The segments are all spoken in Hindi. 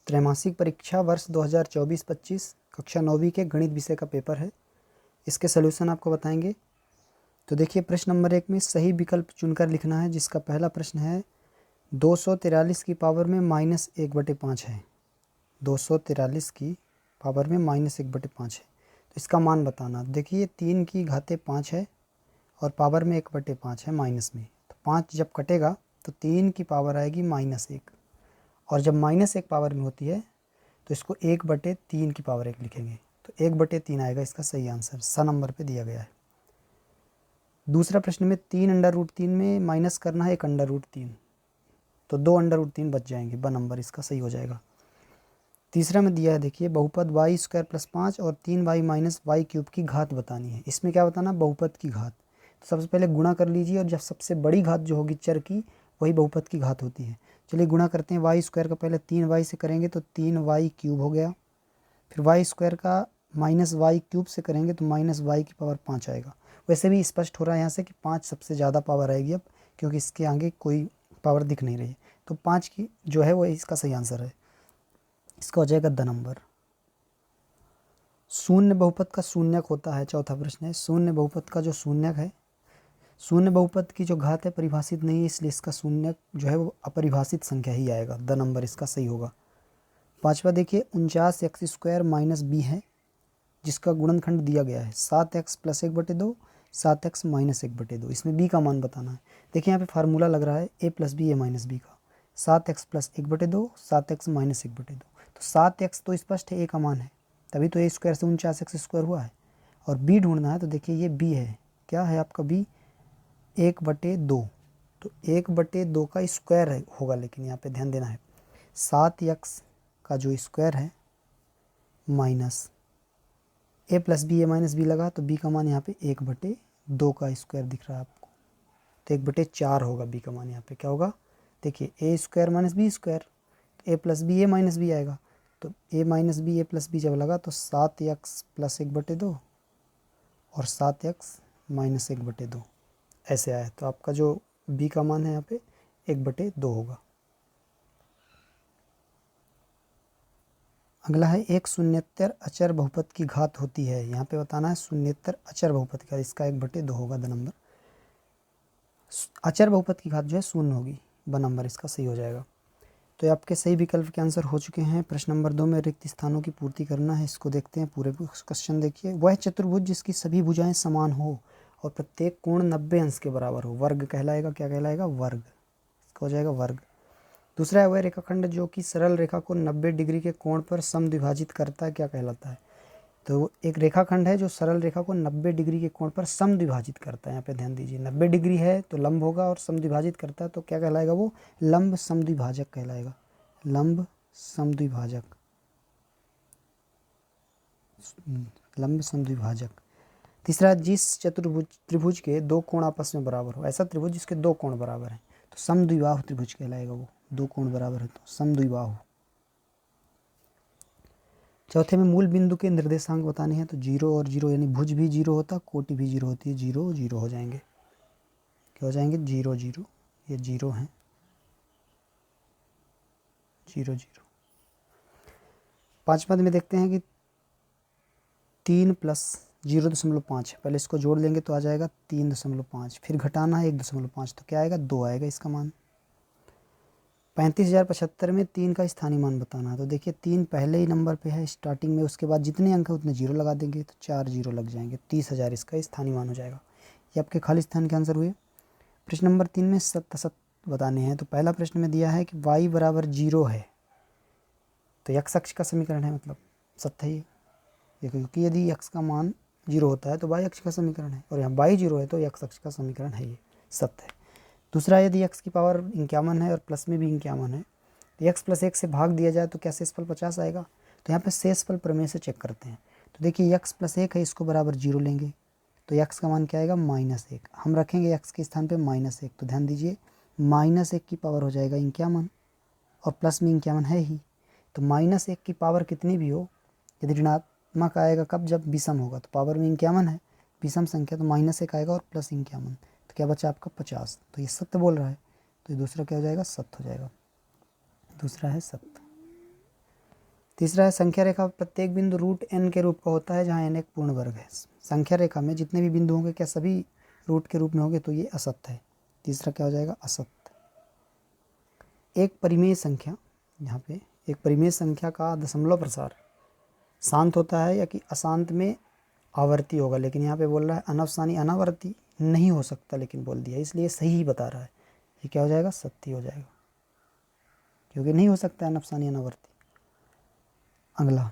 त्रैमासिक परीक्षा वर्ष 2024-25 कक्षा 9वीं के गणित विषय का पेपर है। इसके सलूशन आपको बताएंगे। तो देखिए, प्रश्न नंबर 1 में सही विकल्प चुनकर लिखना है, जिसका पहला प्रश्न है 243 की पावर में -1/5 है। 243 की पावर में -1/5 है, तो इसका मान बताना। देखिए 3 की घाते 5 है और पावर में 1/5 है माइनस में, तो 5 जब कटेगा तो 3 की पावर आएगी -1, और जब -1 पावर में होती है तो इसको 1/3 की पावर 1 लिखेंगे, तो 1/3 आएगा इसका सही आंसर। सा नंबर पे दिया गया है। दूसरा प्रश्न में 3√3 में माइनस करना है 1√3, तो 2√3 बच जाएंगे, ब नंबर इसका सही हो जाएगा। तीसरा में दिया है, देखिए बहुपद y² + 5 और 3y - y³ की घात बतानी है। इसमें क्या बताना, बहुपद की घात। तो सबसे पहले गुणा कर लीजिए, और जब सबसे बड़ी घात जो होगी चर की, वही बहुपद की घात होती है। चलिए गुणा करते हैं। y² का पहले 3y से करेंगे तो 3y³ हो गया, फिर y² का -y³ से करेंगे तो -y⁵ आएगा। वैसे भी स्पष्ट हो रहा है यहाँ से कि 5 सबसे ज़्यादा पावर आएगी अब, क्योंकि इसके आगे कोई पावर दिख नहीं रही है, तो 5 की जो है वो इसका सही आंसर है। इसका हो जाएगा द नंबर। शून्य बहुपद का शून्यक होता है। चौथा प्रश्न है, शून्य बहुपद का जो शून्यक है, शून्य बहुपद की जो घात है परिभाषित नहीं है, इसलिए इसका शून्यक जो है वो अपरिभाषित संख्या ही आएगा। द नंबर इसका सही होगा। पांचवा देखिए 49x² - b है, जिसका गुणनखंड दिया गया है 7x + 1/2, 7x - 1/2। इसमें b का मान बताना है। देखिए यहाँ पे फार्मूला लग रहा है a + b a - b का। 7x + 1/2, 7x - 1/2, तो 7x तो स्पष्ट है, a का मान है, तभी तो a² से 49x² हुआ है। और b ढूंढना है, तो देखिए ये b है। क्या है आपका b? 1/2, तो 1/2 का स्क्वायर है होगा, लेकिन यहाँ पे ध्यान देना है 7x का जो स्क्वायर है minus a + b a - b लगा, तो b का मान यहाँ पे 1/2 का स्क्वायर दिख रहा है आपको, तो 1/4 होगा b का मान। यहाँ पे क्या होगा, देखिए a² - b², a + b a - b आएगा, तो a - b a + b जब लगा तो 7x + 1/2 और 7x - 1/2 ऐसे आया। तो आपका जो b का मान है यहाँ पे 1/2 होगा। अगला है एक शून्येतर अचर बहुपद की घात होती है। यहाँ पे बताना है शून्येतर अचर बहुपद का, इसका 1/2 होगा द नंबर। अचर बहुपद की घात जो है शून्य होगी, ब नंबर इसका सही हो जाएगा। तो आपके सही विकल्प के आंसर हो चुके हैं। प्रश्न नंबर 2 में रिक्त स्थानों की पूर्ति करना है। इसको देखते हैं, पूरे क्वेश्चन देखिए। वह चतुर्भुज जिसकी सभी भुजाएं समान हो और प्रत्येक कोण 90 अंश के बराबर हो, वर्ग कहलाएगा। क्या कहलाएगा? वर्ग। इसका हो जाएगा वर्ग। दूसरा है वह रेखाखंड जो कि सरल रेखा को 90 डिग्री के कोण पर समद्विभाजित करता है, क्या कहलाता है? तो एक रेखाखंड है जो सरल रेखा को 90 डिग्री के कोण पर समद्विभाजित करता है। यहाँ पे ध्यान दीजिए, 90 डिग्री है तो लंब होगा, और समद्विभाजित करता है तो क्या कहलाएगा? वो लंब समद्विभाजक कहलाएगा। लंब समद्विभाजक, लंब समद्विभाजक। तीसरा, जिस त्रिभुज के दो कोण आपस में बराबर हो, ऐसा त्रिभुज जिसके दो कोण बराबर हैं तो समद्विबाहु त्रिभुज कहलाएगा। वो दो कोण बराबर है तो समद्विबाहु। चौथे में मूल बिंदु के निर्देशांक बताने हैं, तो 0 और 0, यानी भुज भी 0 होता, कोटि भी 0 होती है, 0 0 हो जाएंगे। क्या हो जाएंगे? 0 0, ये 0 हैं, 0 0। पांच पद में देखते हैं कि 3 + 0.5 है, पहले इसको जोड़ लेंगे तो आ जाएगा 3.5, फिर घटाना है 1.5, तो क्या आएगा? 2 आएगा इसका मान। 35,075 में 3 का स्थानीय मान बताना है। तो देखिए 3 पहले ही नंबर पे है स्टार्टिंग में, उसके बाद जितने अंक है उतने 0 लगा देंगे, तो 4 0 लग जाएंगे। 30,000 इसका स्थानीय मान हो जाएगा। ये आपके खाली स्थान के आंसर हुए। प्रश्न नंबर 3 में सत्य असत्य बताने हैं। तो पहला प्रश्न में दिया है कि y = 0 है, तो x अक्ष का समीकरण है, मतलब सत्य ही है, क्योंकि यदि x का मान 0 होता है तो y अक्ष का समीकरण है, और यहाँ y 0 है तो x अक्ष का समीकरण है, ये सत्य है। दूसरा, यदि x की पावर 51 है और प्लस में भी 51 है, तो x + 1 से भाग दिया जाए तो क्या शेषफल 50 आएगा? तो यहाँ पे शेषफल प्रमेय से चेक करते हैं। तो देखिए x + 1 है, इसको बराबर 0 लेंगे, तो x का मान क्या आएगा? -1। हम रखेंगे x के स्थान पे -1, तो ध्यान दीजिए -1 की पावर हो जाएगा 51, और प्लस में 51 है ही, तो -1 की पावर कितनी भी हो, यदि ऋणात्मक आएगा कब? जब विषम होगा, तो पावर में 51 है, विषम संख्या, तो -1 आएगा और प्लस 51, तो क्या बचा आपका? 50। तो ये सत्य बोल रहा है, तो ये दूसरा क्या हो जाएगा? सत्य हो जाएगा। दूसरा है सत्य। तीसरा है संख्या रेखा प्रत्येक बिंदु रूट n के रूप का होता है जहाँ n एक पूर्ण वर्ग है। संख्या रेखा में जितने भी बिंदु होंगे क्या सभी रूट के रूप में होंगे, तो ये असत्य है। तीसरा क्या हो जाएगा, असत्य। एक परिमेय संख्या, यहाँ पे एक परिमेय संख्या का दशमलव प्रसार शांत होता है या कि अशांत में आवर्ती होगा, लेकिन यहाँ पे बोल रहा है अनवसानी अनावर्ती नहीं हो सकता, लेकिन बोल दिया, इसलिए सही ही बता रहा है। ये क्या हो जाएगा, सत्य हो जाएगा, क्योंकि नहीं हो सकता अनवसानी अनावर्ती। अगला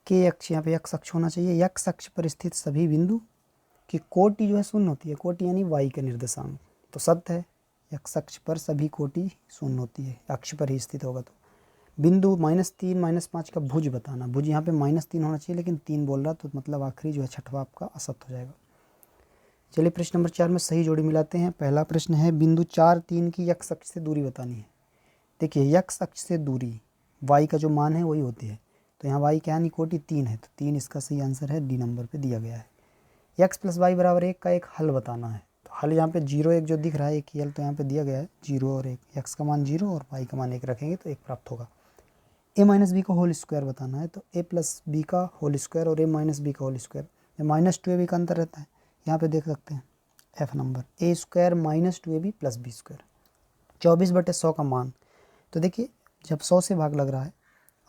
के अक्ष, यहाँ पे एक्स अक्ष होना चाहिए। एक्स अक्ष पर स्थित सभी बिंदु की कोटि जो है शून्य होती है। कोटि यानी वाई का निर्देशांक, तो सत्य है। एक्स अक्ष पर सभी कोटि शून्य होती है, अक्ष पर ही स्थित होगा। तो बिंदु -3 -5 का भुज बताना। भुज यहाँ पे -3 होना चाहिए, लेकिन 3 बोल रहा, तो मतलब आखिरी जो है छठवा आपका असत्य हो जाएगा। चलिए प्रश्न नंबर 4 में सही जोड़ी मिलाते हैं। पहला प्रश्न है बिंदु 4, 3 की एक्स अक्ष से दूरी बतानी है। देखिए एक्स अक्ष से दूरी वाई का जो मान है वही होती है, तो यहाँ वाई क्या है, कोटि 3 है, तो 3 इसका सही आंसर है, डी नंबर पे दिया गया है। एक्स प्लस वाई बराबर 1 का एक हल बताना है। तो हल यहाँ पे 0 1 जो दिख रहा है, एक ही हल तो यहाँ पे दिया गया है 0 और 1। एक्स का मान 0 और वाई का मान 1 रखेंगे तो 1 प्राप्त होगा। a माइनस बी का होल स्क्वायर बताना है, तो a प्लस बी का होल स्क्वायर और a माइनस बी का होल स्क्वायर, -2ab का अंतर रहता है। यहाँ पे देख सकते हैं f number a square -2ab plus b square. 24/100 का मान, तो देखिए जब 100 से भाग लग रहा है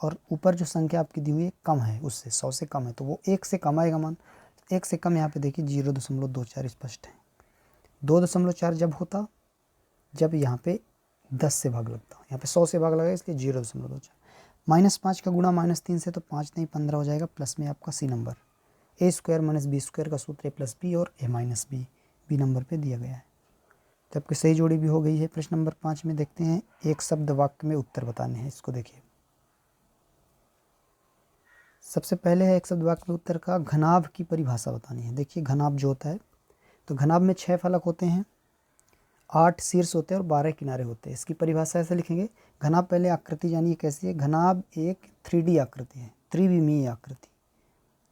और ऊपर जो संख्या आपकी दी हुई है कम है, उससे 100 से कम है, तो वो 1 से कम आएगा मान। 1 से कम यहाँ पे देखिए 0.24 स्पष्ट है। 2.4 जब होता, जब यहाँ पे 10 से भाग लगता, यहाँ पे 100 से भाग लगा इसलिए 0.24। -5 का गुणा -3 से, तो 5 नहीं 15 हो जाएगा। प्लस में आपका c number a square minus b square का सूत्र a प्लस बी और a minus b, b number पे दिया गया है। तो आपकी सही जोड़ी भी हो गई है। प्रश्न नंबर 5 में देखते हैं, एक शब्द वाक्य में उत्तर बताने हैं। इसको देखिए, सबसे पहले है एक शब्द वाक्य में उत्तर का घनाभ की परिभाषा बतानी है। देखिए घनाभ जो होता है, तो घनाभ में 6 फलक होते हैं, 8 शीर्ष होते हैं और 12 किनारे होते हैं। इसकी परिभाषा ऐसे लिखेंगे, घनाभ पहले आकृति जानिए कैसी है। घनाभ एक 3D आकृति है, त्रिविमीय आकृति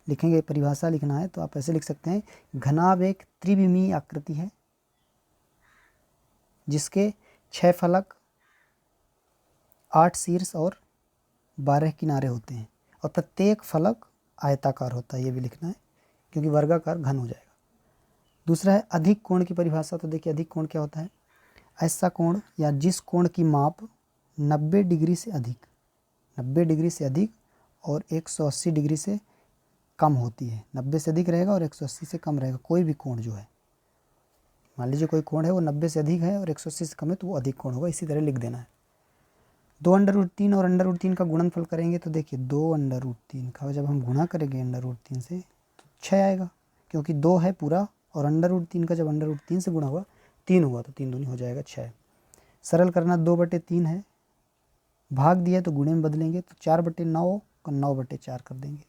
लिखेंगे। परिभाषा लिखना है तो आप ऐसे लिख सकते हैं, घनाभ एक त्रिविमीय आकृति है जिसके 6 फलक, 8 शीर्ष और 12 किनारे होते हैं, और प्रत्येक फलक आयताकार होता है। ये भी लिखना है क्योंकि वर्गाकार घन हो जाएगा। दूसरा है अधिक कोण की परिभाषा। तो देखिए अधिक कोण क्या होता है, ऐसा कोण या जिस कोण की माप 90 डिग्री से अधिक, 90 डिग्री से अधिक और 180 डिग्री से कम होती है। 90 से अधिक रहेगा और 180 से कम रहेगा। कोई भी कोण जो है, मान लीजिए कोई कोण है वो 90 से अधिक है और 180 से कम है, तो वो अधिक कोण होगा। इसी तरह लिख देना है। 2√3 और √3 का गुणनफल करेंगे, तो देखिए 2√3 का जब हम गुणा करेंगे √3 से तो 6 आएगा, क्योंकि 2 है पूरा, और √3 का जब √3 से गुणा हुआ 3 हुआ, तो 3 दूनी हो जाएगा 6। सरल करना, 2/3 है, भाग दिया तो गुणे में बदलेंगे, तो 4/9 को 9/4 कर देंगे।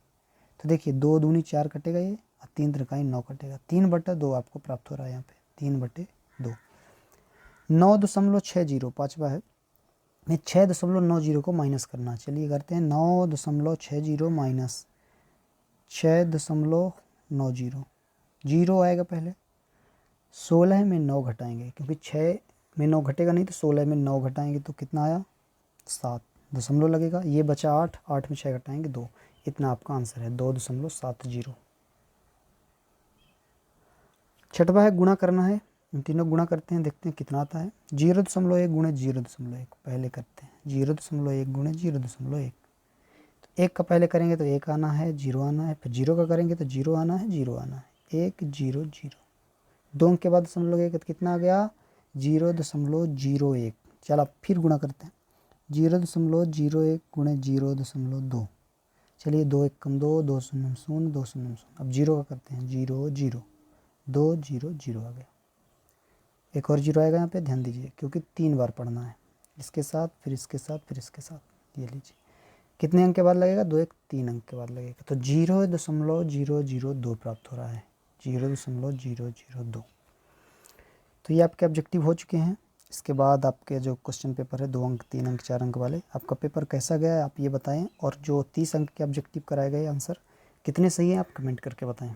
तो देखिए 2 दूनी 4 कटेगा ये, और 3 त्रिकाई 9 कटेगा। 3/2 आपको प्राप्त हो रहा है यहाँ पे, 3/2। 9.60 पाँचवा है, में 6.90 को माइनस करना। चलिए करते हैं, 9.60 माइनस 6.90, 0 आएगा पहले। 16 में 9 घटाएंगे, क्योंकि 6 में 9 घटेगा नहीं, तो 16 में 9 घटाएंगे तो कितना आया, 7 दशमलव लगेगा। ये बचा 8, 8 में 6 घटाएंगे 2, इतना आपका आंसर है 2.70। छठवा है गुणा करना है। इन तीनों गुणा करते हैं, देखते हैं कितना आता है। 0.1 गुणे 0.1 पहले करते हैं, 0.1 गुणे 0.1। तो 1 का पहले करेंगे तो 1 आना है, 0 आना है, फिर 0 का करेंगे तो 0 आना है, 0 आना है, 1 0 0। 2 अंक के बाद दशमलव लगेगा तो कितना आ गया, 0.01। चल अब फिर गुणा करते हैं, 0.01 गुणे 0.2। चलिए 2 1 कम 2, 2 0 0, 2 0 0। अब 0 का करते हैं, 0 0, 2 0 0 आ गया। एक और 0 आएगा यहाँ पे, ध्यान दीजिए, क्योंकि 3 बार पढ़ना है, इसके साथ फिर इसके साथ फिर इसके साथ। ये लीजिए कितने अंक के बाद लगेगा, 2 1 3 अंक के बाद लगेगा, तो 0.002 प्राप्त हो रहा है, 0.002। तो ये आपके ऑब्जेक्टिव हो चुके हैं। इसके बाद आपके जो क्वेश्चन पेपर है 2 अंक 3 अंक 4 अंक वाले, आपका पेपर कैसा गया है आप ये बताएं, और जो 30 अंक के ऑब्जेक्टिव कराए गए आंसर कितने सही हैं आप कमेंट करके बताएं।